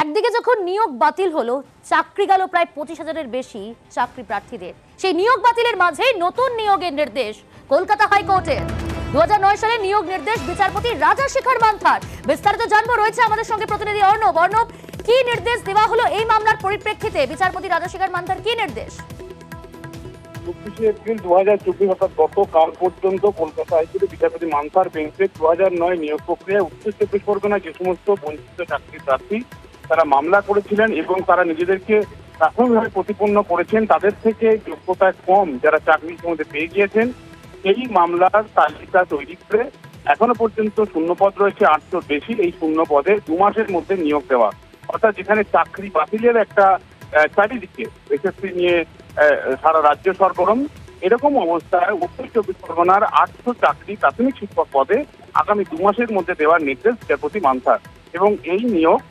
একদিকে যখন নিয়োগ বাতিল হলো, চাকরি গেল প্রায় 25,000-এর বেশি চাকরি প্রার্থীদের। সেই নিয়োগ বাতিলের মাঝেই নতুন নিয়োগের নির্দেশ কলকাতা হাইকোর্টের। 2009 সালে নিয়োগ নির্দেশ বিচারপতি রাজাশেখর মান্থার। বিস্তারিত জানবো, রয়েছে আমাদের সঙ্গে প্রতিনিধি অর্ণব। অর্ণব, কি নির্দেশ দেওয়া হলো এই মামলার পরিপ্রেক্ষিতে? বিচারপতি রাজাশেখর মান্থার কি নির্দেশ? 24 এপ্রিল 2024 অর্থাৎ গতকাল পর্যন্ত কলকাতা হাইকোর্টের বিচারপতি মান্থার বেঞ্চে 2009 নিয়োগ প্রক্রিয়ায় উত্তর চব্বিশ পরগনায় যে সমস্ত বঞ্চিত চাকরি প্রার্থী তারা মামলা করেছিলেন এবং তারা নিজেদেরকে প্রাথমিকভাবে প্রতিপন্ন করেছেন, তাদের থেকে যোগ্যতায় কম যারা চাকরি ইতিমধ্যে পেয়ে গিয়েছেন, এই মামলার তালিকা তৈরি করে এখনো পর্যন্ত শূন্যপদ রয়েছে 800 বেশি। এই শূন্য পদে 2 মাসের মধ্যে নিয়োগ দেওয়া, অর্থাৎ যেখানে চাকরি বাতিলের একটা চারিদিকে এসএসসি নিয়ে সারা রাজ্য সরগরম, এরকম অবস্থায় উত্তর চব্বিশ পরগনার 800 চাকরি প্রাথমিক শিক্ষক পদে আগামী 2 মাসের মধ্যে দেওয়ার নির্দেশ বিচারপতি মান্থার। এবং এই নিয়োগ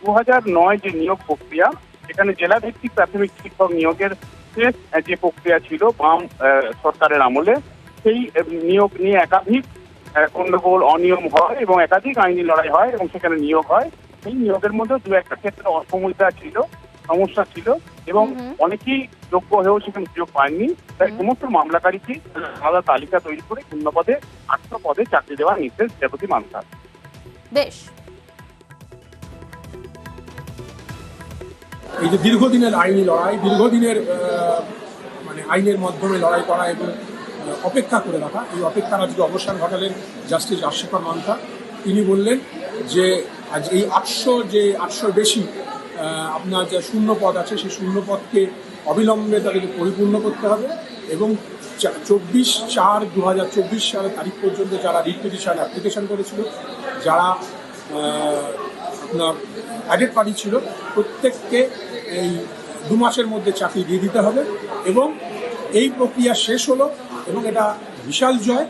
2009 যে নিয়োগ প্রক্রিয়া, এখানে জেলা ভিত্তিক প্রাথমিক শিক্ষক নিয়োগের শেষ যে প্রক্রিয়া ছিল বাম সরকারের আমলে, সেই নিয়োগ নিয়ে একাধিক গণ্ডগোল অনিয়ম হয় এবং একাধিক আইনি লড়াই হয় এবং সেখানে নিয়োগ হয়। সেই নিয়োগের মধ্যে 2-1টা ক্ষেত্রে অসমতা ছিল, সমস্যা ছিল এবং অনেকেই যোগ্য হয়েও সেখানে সুযোগ পায়নি। তাই সমস্ত মামলাকারীকে আলাদা তালিকা তৈরি করে শূন্য পদে 800 পদে চাকরি দেওয়ার নির্দেশ বিচারপতি মান্থার। বেশ, এই যে দীর্ঘদিনের আইনি লড়াই, দীর্ঘদিনের আইনের মাধ্যমে লড়াই করা এবং অপেক্ষা করে রাখা, এই অপেক্ষার আজকে অবসান ঘটালেন জাস্টিস রাজশেখর মান্থা। তিনি বললেন যে আজ এই 800 বেশি আপনার যে শূন্য পদ আছে, সেই শূন্য পদকে অবিলম্বে তাদেরকে পরিপূর্ণ করতে হবে এবং 24/4/2024 সালের তারিখ পর্যন্ত যারা রিট পিটিশন অ্যাপ্লিকেশন করেছিল, যারা আপনার অ্যাডেড পার্টি ছিল, প্রত্যেককে এই 2 মাসের মধ্যে চাকরি দিয়ে দিতে হবে। এবং এই প্রক্রিয়া শেষ হলো এবং এটা বিশাল জয়।